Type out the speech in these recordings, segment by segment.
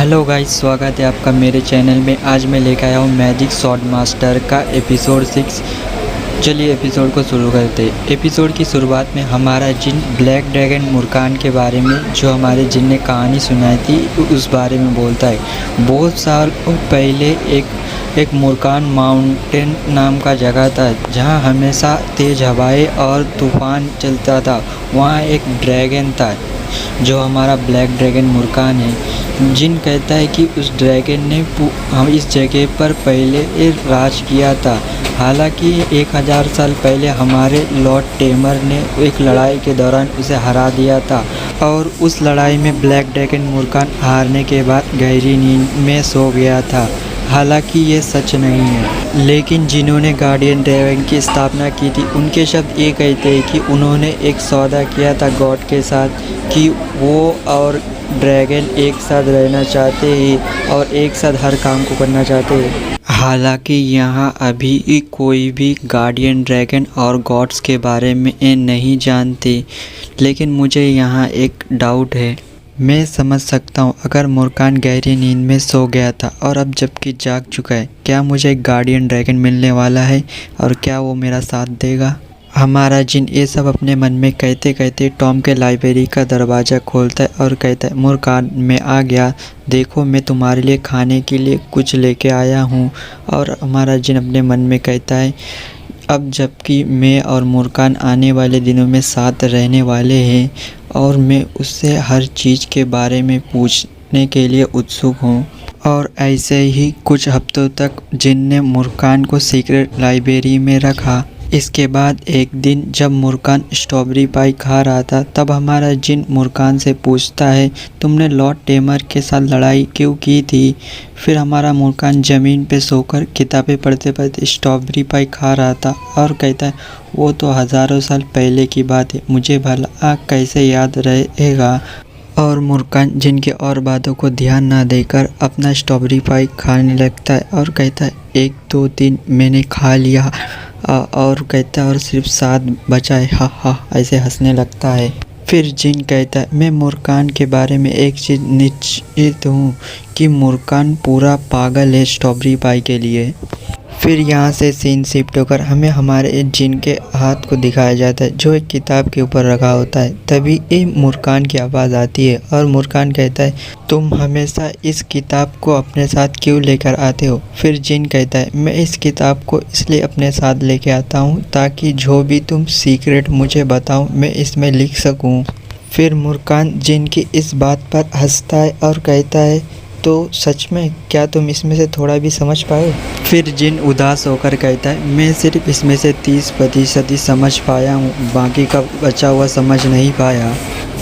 Hello guys, स्वागत है आपका मेरे चैनल में। आज मैं लेकर आया हूँ मैजिक स्वॉर्ड मास्टर का एपिसोड 6। चलिए एपिसोड को शुरू करते हैं। एपिसोड की शुरुआत में हमारा जिन ब्लैक ड्रैगन मुरकान के बारे में, जो हमारे जिन ने कहानी सुनाई थी, उस बारे में बोलता है। बहुत साल पहले एक मुरकान माउंटेन नाम का जगह था, जहाँ हमेशा तेज़ हवाएं और तूफान चलता था। वहाँ एक ड्रैगन था जो हमारा ब्लैक ड्रैगन मुरकान है। जिन कहता है कि उस ड्रैगन ने हम इस जगह पर पहले राज किया था। हालांकि 1000 साल पहले हमारे लॉर्ड टेमर ने एक लड़ाई के दौरान उसे हरा दिया था, और उस लड़ाई में ब्लैक ड्रैगन मुरकान हारने के बाद गहरी नींद में सो गया था। हालांकि ये सच नहीं है, लेकिन जिन्होंने गार्डियन ड्रैगन की स्थापना की थी, उनके शब्द ये कहते हैं कि उन्होंने एक सौदा किया था गॉड के साथ कि वो और ड्रैगन एक साथ रहना चाहते हैं और एक साथ हर काम को करना चाहते हैं। हालांकि यहाँ अभी कोई भी गार्डियन ड्रैगन और गॉड्स के बारे में नहीं जानते, लेकिन मुझे यहाँ एक डाउट है। मैं समझ सकता हूँ अगर मुरकान गहरी नींद में सो गया था और अब जबकि जाग चुका है, क्या मुझे एक गार्डियन ड्रैगन मिलने वाला है और क्या वो मेरा साथ देगा? हमारा जिन ये सब अपने मन में कहते कहते टॉम के लाइब्रेरी का दरवाज़ा खोलता है और कहता है, मुरकान मैं आ गया, देखो मैं तुम्हारे लिए खाने के लिए कुछ लेके आया हूँ। और हमारा जिन अपने मन में कहता है, अब जबकि मैं और मुरकान आने वाले दिनों में साथ रहने वाले हैं और मैं उससे हर चीज़ के बारे में पूछने के लिए उत्सुक हूँ। और ऐसे ही कुछ हफ्तों तक जिन ने मुरकान को सीक्रेट लाइब्रेरी में रखा। इसके बाद एक दिन जब मुरकान स्ट्रॉबेरी पाई खा रहा था, तब हमारा जिन मुरकान से पूछता है, तुमने लॉर्ड टेमर के साथ लड़ाई क्यों की थी? फिर हमारा मुरकान ज़मीन पे सोकर किताबें पढ़ते पढ़ते स्ट्रॉबेरी पाई खा रहा था और कहता है, वो तो हज़ारों साल पहले की बात है, मुझे भला कैसे याद रहेगा। और मुरकान जिनके और बातों को ध्यान ना देकर अपना स्ट्रॉबेरी पाई खाने लगता है और कहता है, 1 2 3 मैंने खा लिया। और कहता है, और सिर्फ 7 बचा है, हा हा, ऐसे हंसने लगता है। फिर जिन कहता है, मैं मुरकान के बारे में एक चीज़ निश्चित हूँ कि मुरकान पूरा पागल है स्ट्रॉबेरी पाई के लिए। फिर यहाँ से सीन शिफ्ट होकर हमें हमारे जिन के हाथ को दिखाया जाता है, जो एक किताब के ऊपर रखा होता है। तभी ये मुरकान की आवाज़ आती है और मुरकान कहता है, तुम हमेशा इस किताब को अपने साथ क्यों लेकर आते हो? फिर जिन कहता है, मैं इस किताब को इसलिए अपने साथ लेके आता हूँ ताकि जो भी तुम सीक्रेट मुझे बताओ मैं इसमें लिख सकूँ। फिर मुरकान जिन की इस बात पर हंसता है और कहता है, तो सच में क्या तुम इसमें से थोड़ा भी समझ पाए? फिर जिन उदास होकर कहता है, मैं सिर्फ इसमें से 30% ही समझ पाया हूँ, बाकी का बचा हुआ समझ नहीं पाया।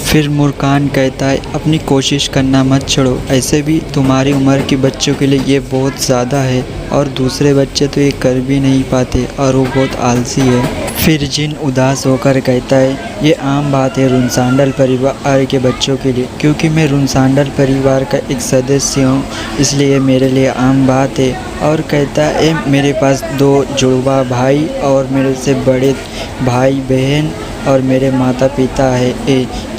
फिर मुरकान कहता है, अपनी कोशिश करना मत छोड़ो, ऐसे भी तुम्हारी उम्र के बच्चों के लिए ये बहुत ज़्यादा है और दूसरे बच्चे तो ये कर भी नहीं पाते और वो बहुत आलसी है। फिर जिन उदास होकर कहता है, ये आम बात है रुनसांडल परिवार के बच्चों के लिए, क्योंकि मैं रुनसांडल परिवार का एक सदस्य हूँ, इसलिए मेरे लिए आम बात है। और कहता है, मेरे पास 2 जुड़वा भाई और मेरे से बड़े भाई बहन और मेरे माता पिता है,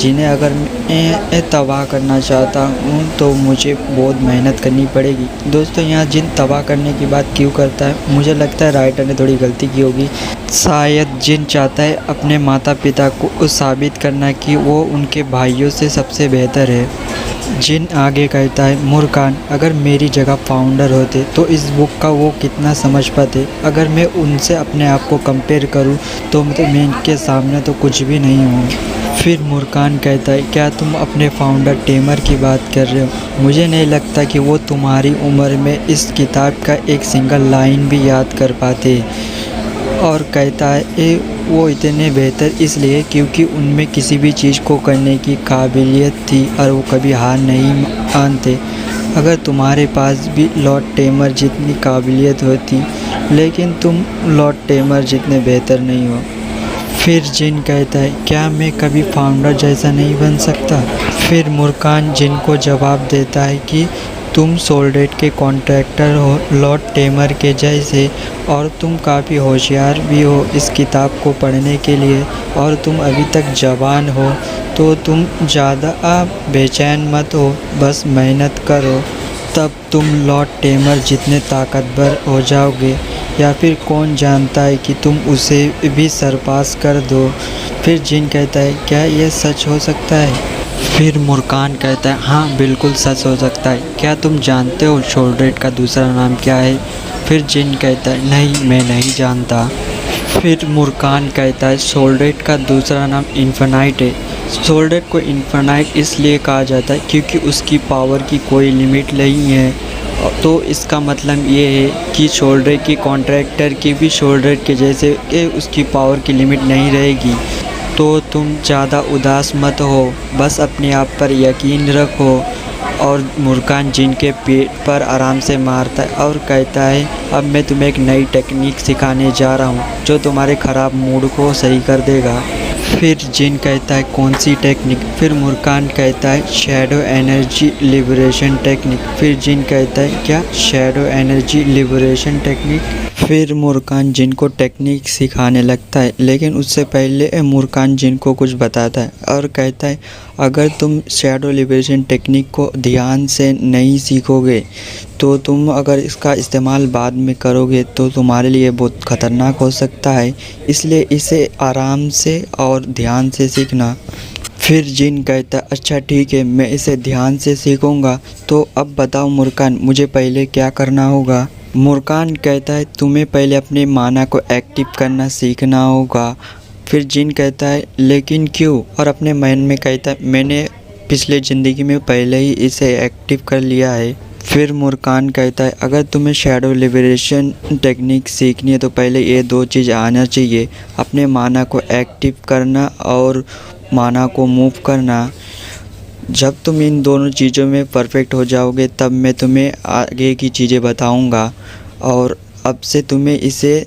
जिन्हें अगर मैं तबाह करना चाहता हूँ तो मुझे बहुत मेहनत करनी पड़ेगी। दोस्तों, यहाँ जिन तबाह करने की बात क्यों करता है, मुझे लगता है राइटर ने थोड़ी गलती की होगी। शायद जिन चाहता है अपने माता पिता को साबित करना कि वो उनके भाइयों से सबसे बेहतर है। जिन आगे कहता है, मुरकान अगर मेरी जगह फाउंडर होते तो इस बुक का वो कितना समझ पाते। अगर मैं उनसे अपने आप को कंपेयर करूं तो मैं इनके सामने तो कुछ भी नहीं हूँ। फिर मुरकान कहता है, क्या तुम अपने फाउंडर टेमर की बात कर रहे हो? मुझे नहीं लगता कि वो तुम्हारी उम्र में इस किताब का एक सिंगल लाइन भी याद कर पाते। और कहता है, वो इतने बेहतर इसलिए क्योंकि उनमें किसी भी चीज़ को करने की काबिलियत थी और वो कभी हार नहीं मानते। अगर तुम्हारे पास भी लॉर्ड टेमर जितनी काबिलियत होती, लेकिन तुम लॉर्ड टेमर जितने बेहतर नहीं हो। फिर जिन कहता है, क्या मैं कभी फाउंडर जैसा नहीं बन सकता? फिर मुरकान जिन को जवाब देता है कि तुम सोल्डेट के कॉन्ट्रैक्टर हो लॉर्ड टेमर के जैसे, और तुम काफ़ी होशियार भी हो इस किताब को पढ़ने के लिए, और तुम अभी तक जवान हो, तो तुम ज़्यादा बेचैन मत हो, बस मेहनत करो, तब तुम लॉर्ड टेमर जितने ताकतवर हो जाओगे, या फिर कौन जानता है कि तुम उसे भी सरपास कर दो। फिर जिन कहता है, क्या यह सच हो सकता है? फिर मुर्कान कहता है, हाँ बिल्कुल सच हो सकता है। क्या तुम जानते हो सोल्डेट का दूसरा नाम क्या है? फिर जिन कहता है, नहीं मैं नहीं जानता। फिर मुर्कान कहता है, सोल्डेट का दूसरा नाम इन्फिनाइट है। सोल्डेट को इन्फिनाइट इसलिए कहा जाता है क्योंकि उसकी पावर की कोई लिमिट नहीं है। तो इसका मतलब ये है कि सोल्डेट की कॉन्ट्रैक्टर की भी सोल्डेट के जैसे उसकी पावर की लिमिट नहीं रहेगी। तो तुम ज़्यादा उदास मत हो, बस अपने आप पर यकीन रखो। और मुर्कान जिन के पेट पर आराम से मारता है और कहता है, अब मैं तुम्हें एक नई टेक्निक सिखाने जा रहा हूँ जो तुम्हारे ख़राब मूड को सही कर देगा। फिर जिन कहता है, कौन सी टेक्निक? फिर मुर्कान कहता है, शैडो एनर्जी लिबरेशन टेक्निक। फिर जिन कहता है, क्या शैडो एनर्जी लिबरेशन टेक्निक? फिर मुर्कान जिन को टेक्निक सिखाने लगता है, लेकिन उससे पहले मुर्कान जिन को कुछ बताता है और कहता है, अगर तुम शैडो लिबरेशन टेक्निक को ध्यान से नहीं सीखोगे तो तुम अगर इसका इस्तेमाल बाद में करोगे तो तुम्हारे लिए बहुत ख़तरनाक हो सकता है, इसलिए इसे आराम से और ध्यान से सीखना। फिर जिन कहता है, अच्छा ठीक है, मैं इसे ध्यान से सीखूंगा। तो अब बताओ मुर्कान, मुझे पहले क्या करना होगा? मुर्कान कहता है, तुम्हें पहले अपने माना को एक्टिव करना सीखना होगा। फिर जिन कहता है, लेकिन क्यों? और अपने मन में कहता है, मैंने पिछले ज़िंदगी में पहले ही इसे एक्टिव कर लिया है। फिर मुर्कान कहता है, अगर तुम्हें शैडो लिबरेशन टेक्निक सीखनी है तो पहले ये दो चीज़ आना चाहिए, अपने माना को एक्टिव करना और माना को मूव करना। जब तुम इन दोनों चीज़ों में परफेक्ट हो जाओगे तब मैं तुम्हें आगे की चीज़ें बताऊंगा, और अब से तुम्हें इसे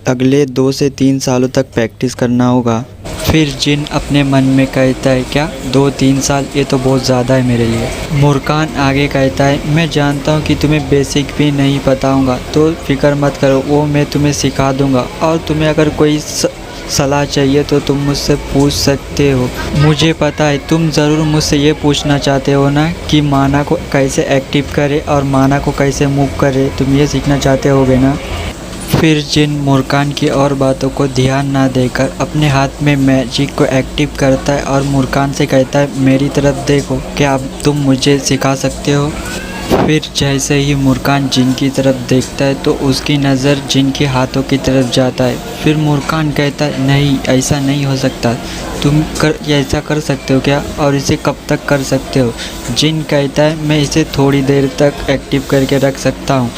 अगले 2 से 3 सालों तक प्रैक्टिस करना होगा। फिर जिन अपने मन में कहता है, क्या 2-3 साल? ये तो बहुत ज़्यादा है मेरे लिए। मुर्कान आगे कहता है, मैं जानता हूँ कि तुम्हें बेसिक भी नहीं पता होगा, तो फिक्र मत करो, वो मैं तुम्हें सिखा दूँगा। और तुम्हें अगर कोई सलाह चाहिए तो तुम मुझसे पूछ सकते हो। मुझे पता है तुम ज़रूर मुझसे ये पूछना चाहते हो ना कि माना को कैसे एक्टिव करे और माना को कैसे मूव करे, तुम ये सीखना चाहते होगे ना। फिर जिन मुर्कान की और बातों को ध्यान ना देकर अपने हाथ में मैजिक को एक्टिव करता है और मुर्कान से कहता है, मेरी तरफ देखो, क्या अब तुम मुझे सिखा सकते हो? फिर जैसे ही मुर्कान जिन की तरफ देखता है तो उसकी नज़र जिन के हाथों की तरफ जाता है। फिर मुर्कान कहता है, नहीं ऐसा नहीं हो सकता, तुम ऐसा कर सकते हो क्या, और इसे कब तक कर सकते हो? जिन कहता है, मैं इसे थोड़ी देर तक एक्टिव करके रख सकता हूँ।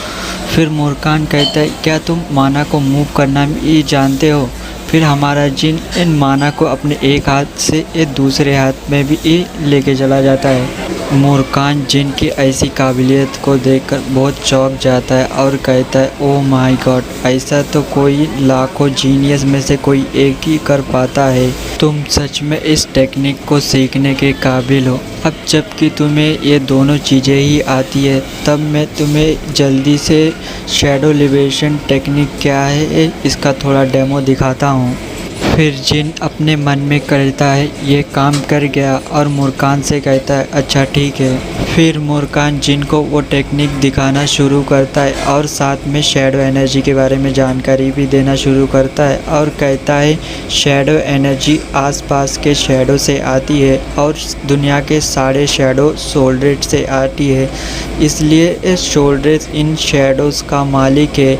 फिर मुर्कान कहता है, क्या तुम माना को मूव करना भी जानते हो? फिर हमारा जिन इन माना को अपने एक हाथ से दूसरे हाथ में भी लेके चला जाता है। मुर्कान जिन की ऐसी काबिलियत को देखकर बहुत चौंक जाता है और कहता है, ओह माय गॉड, ऐसा तो कोई लाखों जीनियस में से कोई एक ही कर पाता है। तुम सच में इस टेक्निक को सीखने के काबिल हो। अब जबकि तुम्हें ये दोनों चीज़ें ही आती है, तब मैं तुम्हें जल्दी से शैडो लिबरेशन टेक्निक क्या है इसका थोड़ा डेमो दिखाता हूँ। फिर जिन अपने मन में कहता है, ये काम कर गया, और मुर्कान से कहता है, अच्छा ठीक है। फिर मुर्कान जिन को वो टेक्निक दिखाना शुरू करता है और साथ में शैडो एनर्जी के बारे में जानकारी भी देना शुरू करता है और कहता है, शैडो एनर्जी आसपास के शैडो से आती है और दुनिया के सारे शैडो सोल्डेट से आती है, इसलिए सोल्डेट इन शैडोज़ का मालिक है।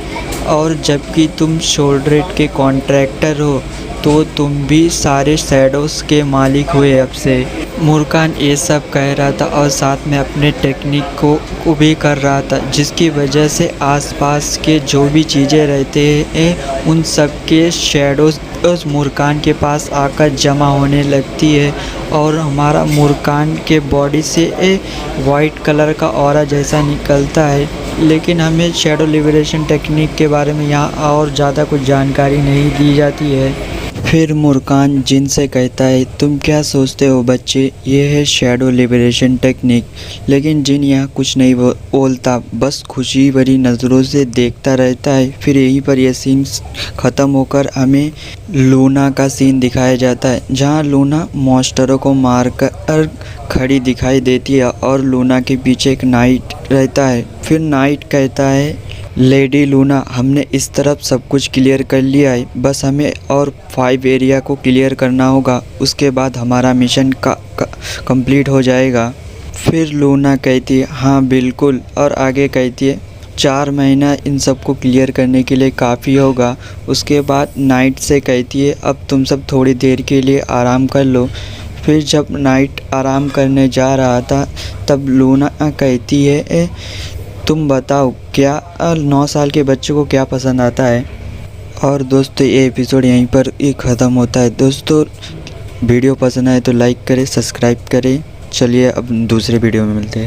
और जबकि तुम सोल्डेट के कॉन्ट्रैक्टर हो तो तुम भी सारे शैडोज़ के मालिक हुए अब से। मुर्कान ये सब कह रहा था और साथ में अपने टेक्निक को भी कर रहा था, जिसकी वजह से आसपास के जो भी चीज़ें रहते हैं उन सब के शैडोज़ उस मुर्कान के पास आकर जमा होने लगती है और हमारा मुर्कान के बॉडी से वाइट कलर का ऑरा जैसा निकलता है। लेकिन हमें शैडो लिबरेशन टेक्निक के बारे में यहाँ और ज़्यादा कुछ जानकारी नहीं दी जाती है। फिर मुर्कान जिन से कहता है, तुम क्या सोचते हो बच्चे, ये है शैडो लिबरेशन टेक्निक। लेकिन जिन यहाँ कुछ नहीं बोलता, बस खुशी भरी नज़रों से देखता रहता है। फिर यहीं पर यह सीन ख़त्म होकर हमें लूना का सीन दिखाया जाता है, जहाँ लूना मॉन्स्टरों को मारकर खड़ी दिखाई देती है और लूना के पीछे एक नाइट रहता है। फिर नाइट कहता है, लेडी लूना, हमने इस तरफ सब कुछ क्लियर कर लिया है, बस हमें और 5 एरिया को क्लियर करना होगा, उसके बाद हमारा मिशन कंप्लीट हो जाएगा। फिर लूना कहती है, हाँ बिल्कुल, और आगे कहती है 4 महीना इन सब को क्लियर करने के लिए काफ़ी होगा। उसके बाद नाइट से कहती है, अब तुम सब थोड़ी देर के लिए आराम कर लो। फिर जब नाइट आराम करने जा रहा था, तब लूना कहती है, तुम बताओ क्या 9 साल के बच्चों को क्या पसंद आता है। और दोस्तों ये एपिसोड यहीं पर ही ख़त्म होता है। दोस्तों वीडियो पसंद आए तो लाइक करें, सब्सक्राइब करें। चलिए अब दूसरे वीडियो में मिलते हैं।